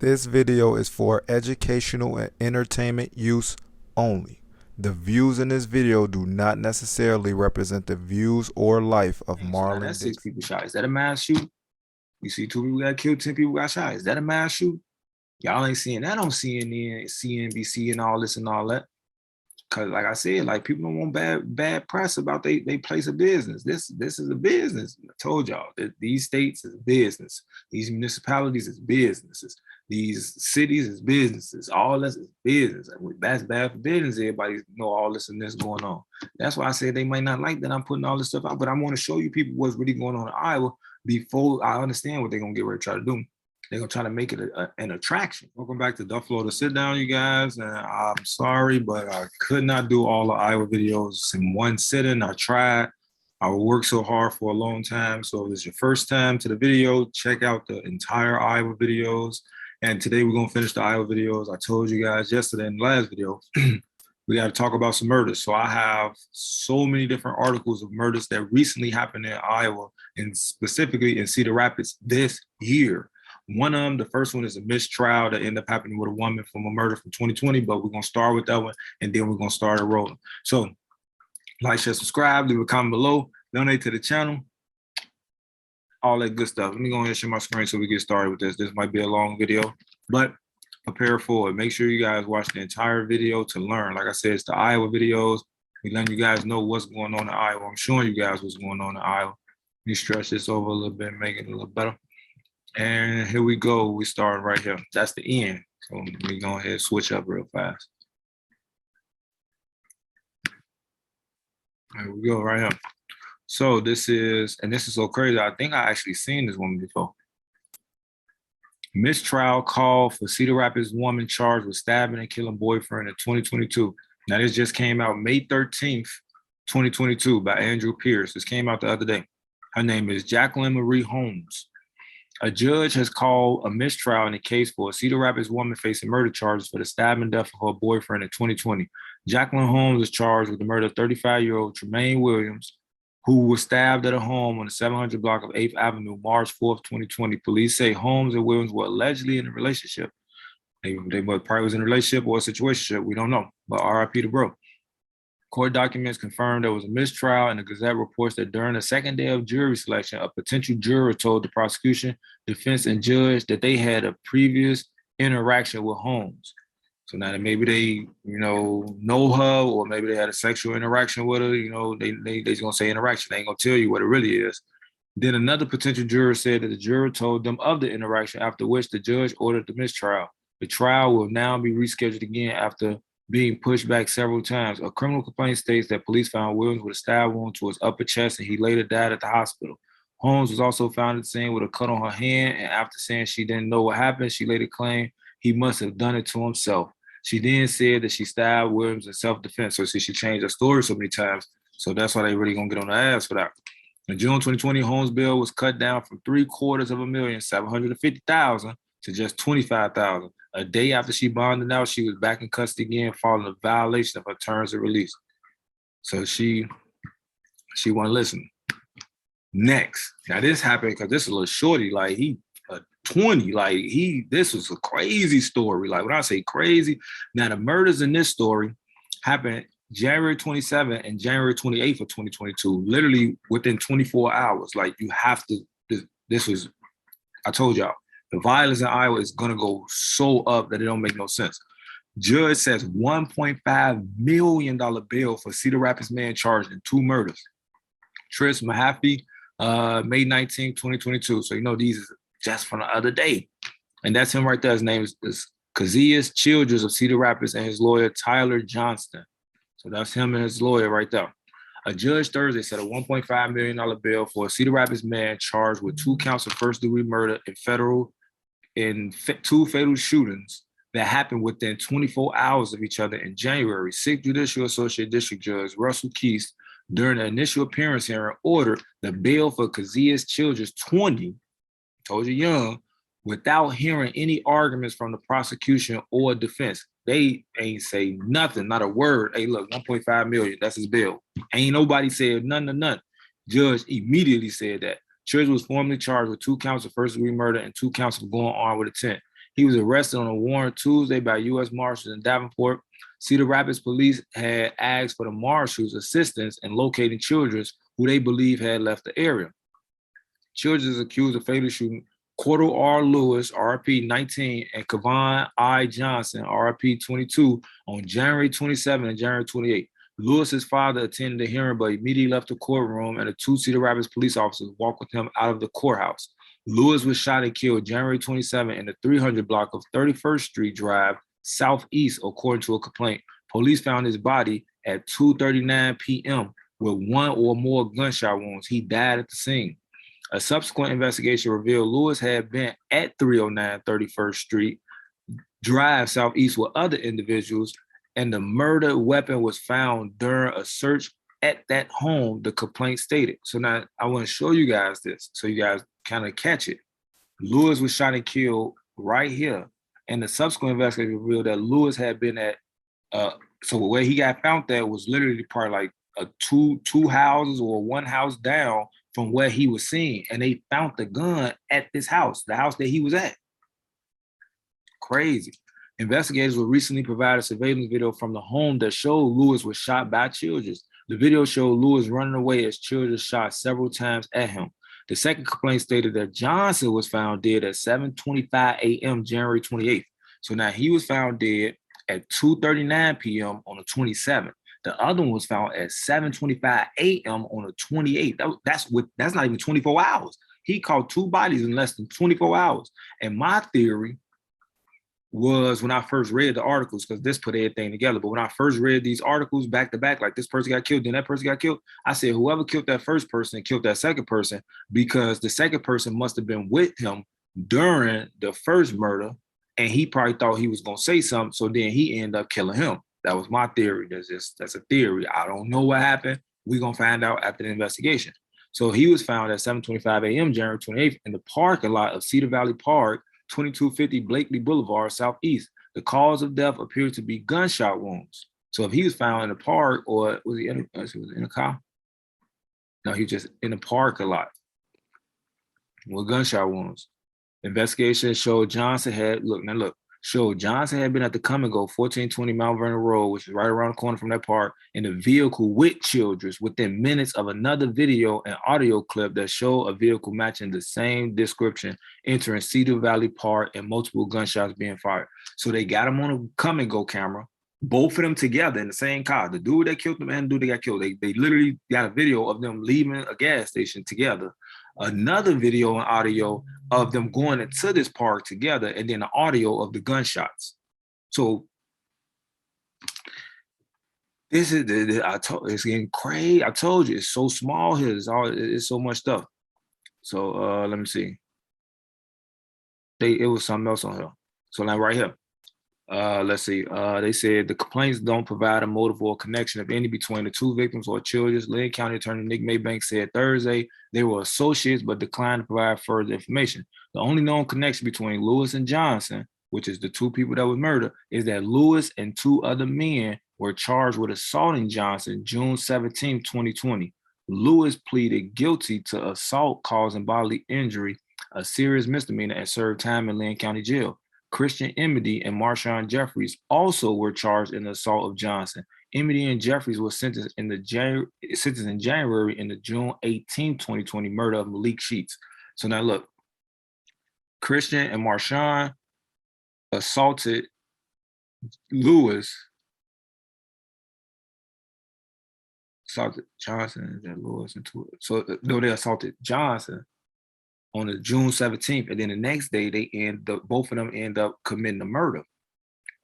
This video is for educational and entertainment use only. The views in this video do not necessarily represent the views or life of So now Marlon that's 6 Dixon. people shot. Is that a mass shoot? You see 2 people got killed, 10 people got shot. Is that a mass shoot? Y'all ain't seeing that on CNN, CNBC, and all this and all that. Cause like I said, like people don't want bad press about they place of business. This is a business. I told y'all that these states is business. These municipalities is businesses. These cities is businesses. All this is business. That's bad for business. Everybody know all this and this going on. That's why I said they might not like that I'm putting all this stuff out, but I want to show you people what's really going on in Iowa before I understand what they're gonna get ready to try to do. They're gonna try to make it an attraction. Welcome back to Duffle LO. Sit down, you guys. And I'm sorry, but I could not do all the Iowa videos in one sitting. I tried. I worked so hard for a long time. So if it's your first time to the video, check out the entire Iowa videos. And today we're gonna finish the Iowa videos. I told you guys yesterday in the last video, we got to talk about some murders. So I have so many different articles of murders that recently happened in Iowa, and specifically in Cedar Rapids this year. One of them, the first one is a mistrial that ended up happening with a woman from a murder from 2020, but we're going to start with that one, and then we're going to start it rolling. So like, share, subscribe, leave a comment below, donate to the channel, all that good stuff. Let me go ahead and share my screen so we get started with this. This might be a long video, but prepare for it. Make sure you guys watch the entire video to learn. Like I said, it's the Iowa videos. We letting you guys know what's going on in Iowa. I'm showing you guys what's going on in Iowa. Let me stretch this over a little bit, make it a little better. And here we go. We start right here. That's the end. So let me go ahead and switch up real fast. There we go, right here. So this is so crazy. I think I actually seen this woman before. Mistrial call for Cedar Rapids woman charged with stabbing and killing boyfriend in 2022. Now this just came out May 13th, 2022 by Andrew Pierce. This came out the other day. Her name is Jacqueline Marie Holmes. A judge has called a mistrial in the case for a Cedar Rapids woman facing murder charges for the stabbing and death of her boyfriend in 2020. Jacqueline Holmes is charged with the murder of 35-year-old Tremaine Williams, who was stabbed at a home on the 700 block of 8th Avenue, March 4th, 2020. Police say Holmes and Williams were allegedly in a relationship. They probably was in a relationship or a situationship. We don't know, but RIP to bro. Court documents confirmed there was a mistrial, and the Gazette reports that during the second day of jury selection, a potential juror told the prosecution, defense, and judge that they had a previous interaction with Holmes. So now that maybe they, know her, or maybe they had a sexual interaction with her, they're gonna say interaction. They ain't gonna tell you what it really is. Then another potential juror said that the juror told them of the interaction, after which the judge ordered the mistrial. The trial will now be rescheduled again after being pushed back several times. A criminal complaint states that police found Williams with a stab wound to his upper chest, and he later died at the hospital. Holmes was also found at the scene with a cut on her hand, and after saying she didn't know what happened, she later claimed he must have done it to himself. She then said that she stabbed Williams in self-defense. So see, she changed her story so many times. So that's why they really gonna get on her ass for that. In June 2020, Holmes' bail was cut down from $750,000 to just $25,000. A day after she bonded out, she was back in custody again, following a violation of her terms of release. So she won't listen. Next, now this happened because this is a little shorty, like he 20, like this was a crazy story. Like when I say crazy, now the murders in this story happened January 27th and January 28th of 2022, literally within 24 hours. Like you have to, this was, I told y'all, the violence in Iowa is gonna go so up that it don't make no sense. Judge says $1.5 million bail for Cedar Rapids man charged in 2 murders. Tris Mahaffey, May 19, 2022. So these is just from the other day. And that's him right there. His name is Cazias Childress of Cedar Rapids, and his lawyer, Tyler Johnston. So that's him and his lawyer right there. A judge Thursday set a $1.5 million bail for a Cedar Rapids man charged with 2 counts of first-degree murder in 2 fatal shootings that happened within 24 hours of each other in January. 6th Judicial Associate District Judge Russell Keast, during the initial appearance hearing, ordered the bail for Cazias Childress, 20, told you young, without hearing any arguments from the prosecution or defense. They ain't say nothing, not a word. Hey, look, 1.5 million, that's his bill. Ain't nobody said none. Judge immediately said that. Childress was formally charged with 2 counts of first-degree murder and 2 counts of going armed with intent. He was arrested on a warrant Tuesday by U.S. Marshals in Davenport. Cedar Rapids police had asked for the marshals' assistance in locating children who they believe had left the area. Children is accused of fatally shooting Cordell R. Lewis, RP 19, and Kevon I. Johnson, RP 22, on January 27 and January 28. Lewis's father attended the hearing, but immediately left the courtroom, and the two Cedar Rapids police officers walked with him out of the courthouse. Lewis was shot and killed January 27 in the 300 block of 31st Street Drive, southeast, according to a complaint. Police found his body at 2:39 p.m. with one or more gunshot wounds. He died at the scene. A subsequent investigation revealed Lewis had been at 309 31st Street Drive southeast with other individuals, and the murder weapon was found during a search at that home, the complaint stated. So now I want to show you guys this so you guys kind of catch it. Lewis was shot and killed right here, and the subsequent investigation revealed that Lewis had been at, so where he got found at was literally probably like two houses or one house down from where he was seen, and they found the gun at this house, the house that he was at. Crazy. Investigators were recently provided surveillance video from the home that showed Lewis was shot by children. The video showed Lewis running away as children shot several times at him. The second complaint stated that Johnson was found dead at 7:25 a.m. January 28th. So now he was found dead at 2:39 p.m. on the 27th. The other one was found at 7:25 a.m. on the 28th. That's not even 24 hours. He caught two bodies in less than 24 hours. And my theory was, when I first read the articles, because this put everything together, but when I first read these articles back to back, like this person got killed, then that person got killed, I said, whoever killed that first person killed that second person, because the second person must have been with him during the first murder, and he probably thought he was going to say something, so then he ended up killing him. That was my theory. That's a theory. I don't know what happened. We're going to find out after the investigation. So he was found at 7:25 a.m. January 28th in the parking lot of Cedar Valley Park, 2250 Blakely Boulevard, Southeast. The cause of death appears to be gunshot wounds. So if he was found in the park, or was he in a car? No, he was just in the park a lot with gunshot wounds. Investigation showed Johnson had been at the Come and Go 1420 Mount Vernon Road, which is right around the corner from that park, in a vehicle with children within minutes of another video and audio clip that showed a vehicle matching the same description entering Cedar Valley Park and multiple gunshots being fired. So they got him on a Come and Go camera, both of them together in the same car. The dude that killed them and the dude that got killed. They literally got a video of them leaving a gas station together. Another video and audio of them going into this park together, and then the audio of the gunshots. So this is it's getting crazy. I told you, it's so small here. It's so much stuff. So let me see. It was something else on here. So now right here. Let's see. They said the complaints don't provide a motive or connection of any between the two victims or children. Lynn County Attorney Nick Maybank said Thursday they were associates but declined to provide further information. The only known connection between Lewis and Johnson, which is the two people that was murdered, is that Lewis and two other men were charged with assaulting Johnson June 17, 2020. Lewis pleaded guilty to assault causing bodily injury, a serious misdemeanor, and served time in Lynn County Jail. Christian Emedy and Marshawn Jeffries also were charged in the assault of Johnson. Emedy and Jeffries were sentenced in January in the June 18, 2020 murder of Malik Sheets. So now look, Christian and Marshawn assaulted Lewis, assaulted Johnson, and Lewis, and two. So no, they assaulted Johnson on the June 17th, and then the next day both of them end up committing the murder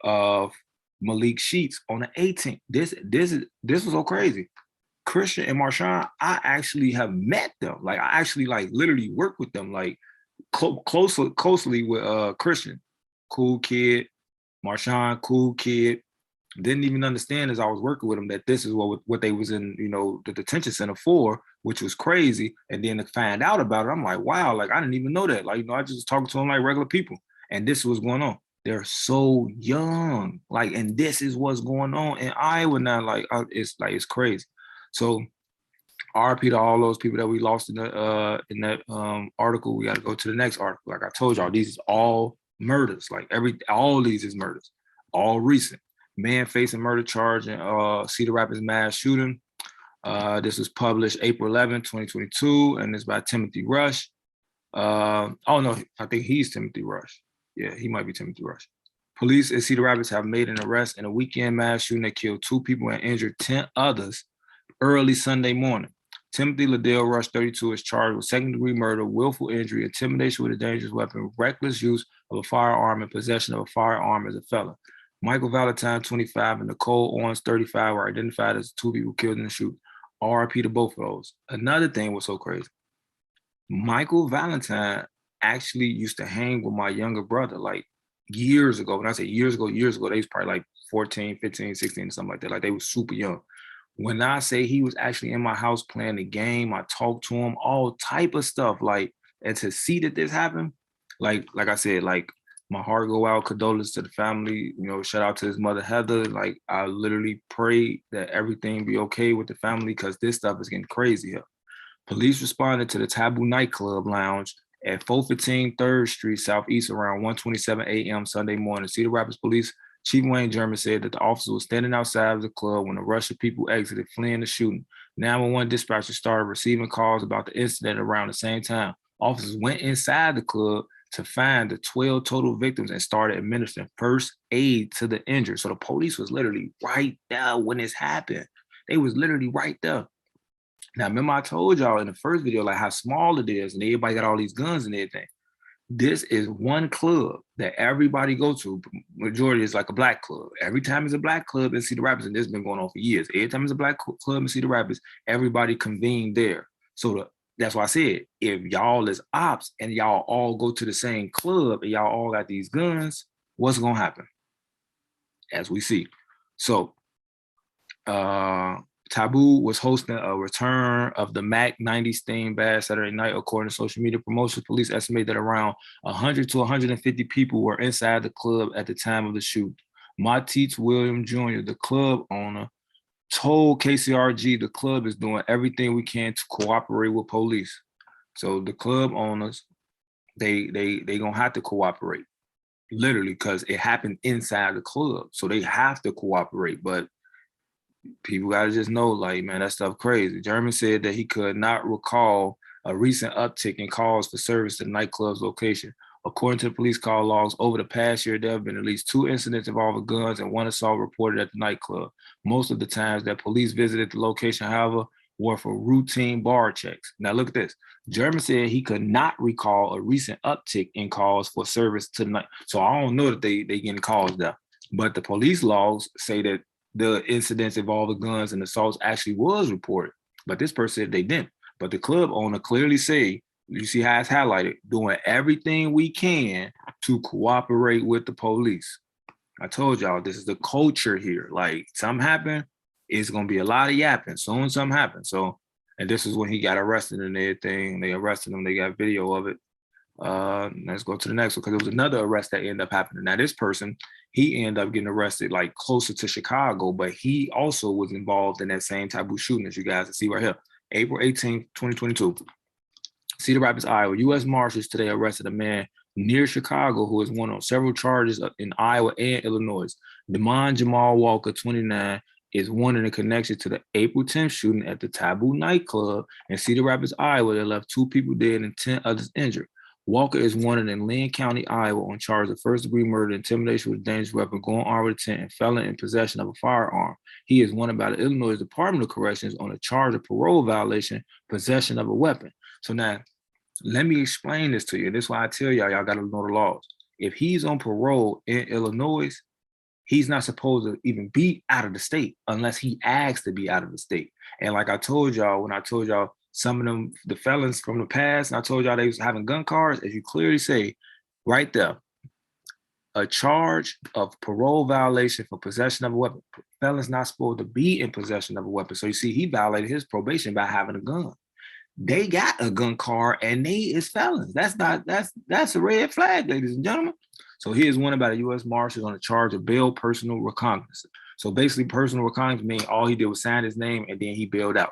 of Malik Sheets on the 18th. This was so crazy. Christian and Marshawn, I actually have met them. Like I actually literally work with them, like closely with Christian, cool kid. Marshawn, cool kid. Didn't even understand as I was working with them that this is what they was in, the detention center for, which was crazy. And then to find out about it, I'm like, wow, like I didn't even know that. Like, I just talking to them like regular people. And this is what's going on. They're so young. Like, and this is what's going on in Iowa now. It's crazy. So RP to all those people that we lost in that article. We got to go to the next article. Like I told y'all, these is all murders. Like all these is murders, all recent. Man facing murder charge in Cedar Rapids mass shooting. This was published April 11, 2022, and it's by Timothy Rush. Oh no, I think he's Timothy Rush. Yeah, he might be Timothy Rush. Police in Cedar Rapids have made an arrest in a weekend mass shooting that killed 2 people and injured 10 others early Sunday morning. Timothy Liddell Rush, 32, is charged with second-degree murder, willful injury, intimidation with a dangerous weapon, reckless use of a firearm, and possession of a firearm as a felon. Michael Valentine, 25, and Nicole Owens, 35, were identified as 2 people killed in the shoot. RIP to both of those. Another thing was so crazy. Michael Valentine actually used to hang with my younger brother like years ago. When I say years ago, they was probably like 14, 15, 16, something like that. Like they were super young. When I say he was actually in my house playing the game, I talked to him, all type of stuff. Like, and to see that this happened, like I said, like my heart go out, condolences to the family, you know, shout out to his mother, Heather. Like I literally pray that everything be okay with the family because this stuff is getting crazy here. Police responded to the Taboo nightclub lounge at 415 3rd Street Southeast around 1:27 a.m. Sunday morning. Cedar Rapids Police Chief Wayne German said that the officer was standing outside of the club when a rush of people exited, fleeing the shooting. 911 dispatchers started receiving calls about the incident around the same time. Officers went inside the club to find the 12 total victims and started administering first aid to the injured. So the police was literally right there when this happened. They was literally right there. Now, remember I told y'all in the first video, like how small it is and everybody got all these guns and everything. This is one club that everybody go to. Majority is like a black club. Every time it's a black club in Cedar Rapids, and this has been going on for years. Every time it's a black club in Cedar Rapids, everybody convened there. So that's why I said, if y'all is ops and y'all all go to the same club and y'all all got these guns, what's gonna happen? As we see. So Taboo was hosting a return of the Mac 90s theme bad Saturday night, according to social media promotions. Police estimate that around 100 to 150 people were inside the club at the time of the shoot. Matisse William Jr., the club owner, told KCRG the club is doing everything we can to cooperate with police. So the club owners, they gonna have to cooperate, literally, because it happened inside the club. So they have to cooperate, but people got to just know, like, man, that stuff crazy. German said that he could not recall a recent uptick in calls for service to the nightclub's location. According to the police call logs, over the past year, there have been at least 2 incidents involving guns and 1 assault reported at the nightclub. Most of the times that police visited the location, however, were for routine bar checks. Now, look at this. German said he could not recall a recent uptick in calls for service to the night. So I don't know that they getting calls there. But the police logs say that the incidents involving guns and assaults actually was reported, but this person said they didn't. But the club owner clearly say, you see how it's highlighted, doing everything we can to cooperate with the police. I told y'all, this is the culture here. Like, something happened, it's gonna be a lot of yapping. Soon something happened. So, and this is when he got arrested and everything. They arrested him, they got video of it. Let's go to the next one, because there was another arrest that ended up happening. Now, this person, he ended up getting arrested like closer to Chicago, but he also was involved in that same Taboo shooting as you guys can see right here. April 18th, 2022. Cedar Rapids, Iowa. U.S. Marshals today arrested a man near Chicago who is wanted on several charges in Iowa and Illinois. Damon Jamal Walker, 29, is wanted in connection to the April 10th shooting at the Taboo nightclub in Cedar Rapids, Iowa, that left 2 people dead and 10 others injured. Walker is wanted in Lynn County, Iowa, on charge of first-degree murder, intimidation with a dangerous weapon, going armed with intent, and felon in possession of a firearm. He is wanted by the Illinois Department of Corrections on a charge of parole violation, possession of a weapon. So now, let me explain this to you. This is why I tell y'all got to know the laws. If he's on parole in Illinois, he's not supposed to even be out of the state unless he asks to be out of the state. And like I told y'all, when I told y'all, some of them, the felons from the past, and I told y'all they was having gun cards, as you clearly say right there, a charge of parole violation for possession of a weapon. Felons not supposed to be in possession of a weapon. So you see, he violated his probation by having a gun. They got a gun card and they is felons. That's a red flag, ladies and gentlemen. So he is wanted by the U.S. Marshals on a charge of bail personal recognizance. So basically, personal recognizance means all he did was sign his name and then he bailed out.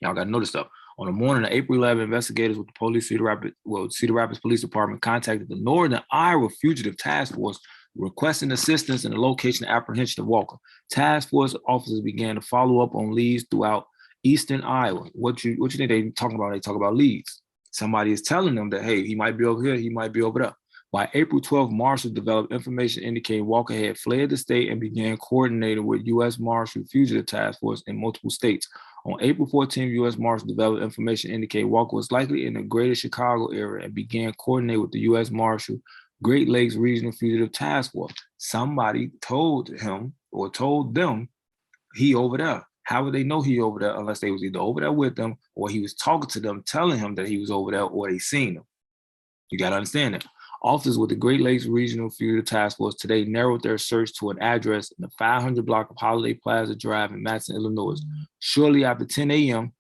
Y'all got to know this stuff. On the morning of April 11, investigators with the Cedar Rapids Police Department contacted the Northern Iowa Fugitive Task Force requesting assistance in the location and apprehension of Walker. Task force officers began to follow up on leads throughout eastern Iowa. What you think they talking about? They talk about leads. Somebody is telling them that, hey, he might be over here, he might be over there. By April 12th, marshals developed information indicating Walker had fled the state and began coordinating with U.S. Marshal Fugitive Task Force in multiple states. On April 14th, U.S. Marshals developed information indicating Walker was likely in the greater Chicago area and began coordinating with the U.S. Marshal Great Lakes Regional Fugitive Task Force. Somebody told him or told them he over there. How would they know he over there unless they was either over there with them or he was talking to them, telling him that he was over there or they seen him? You got to understand that. Officers with the Great Lakes Regional Fugitive Task Force today narrowed their search to an address in the 500 block of Holiday Plaza Drive in Matteson, Illinois. Shortly after 10 a.m.,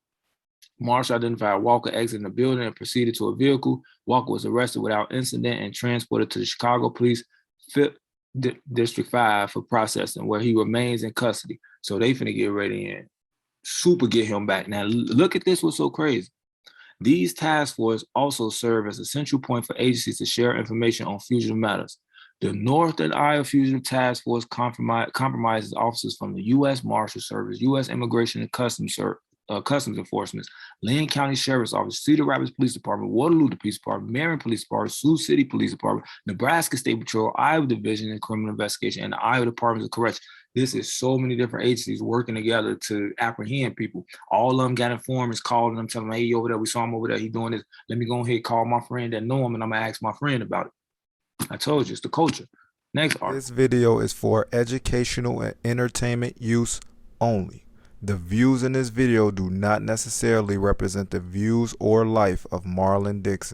Marshall identified Walker exiting the building and proceeded to a vehicle. Walker was arrested without incident and transported to the Chicago Police District 5 for processing, where he remains in custody. So they finna get ready and super get him back. Now, look at this, what's so crazy. These task forces also serve as a central point for agencies to share information on fugitive matters. The Northern Iowa Fugitive Task Force compromises officers from the U.S. Marshal Service, U.S. Immigration and Customs Enforcement, Lynn County Sheriff's Office, Cedar Rapids Police Department, Waterloo Police Department, Marion Police Department, Sioux City Police Department, Nebraska State Patrol, Iowa Division of Criminal Investigation, and the Iowa Department of Correction. This is so many different agencies working together to apprehend people. All of them got informants calling them, telling them, hey, over there, we saw him over there, he doing this. Let me go ahead, call my friend that know him, and I'm gonna ask my friend about it. I told you, it's the culture. Next article. This video is for educational and entertainment use only. The views in this video do not necessarily represent the views or life of Marlon Dixon.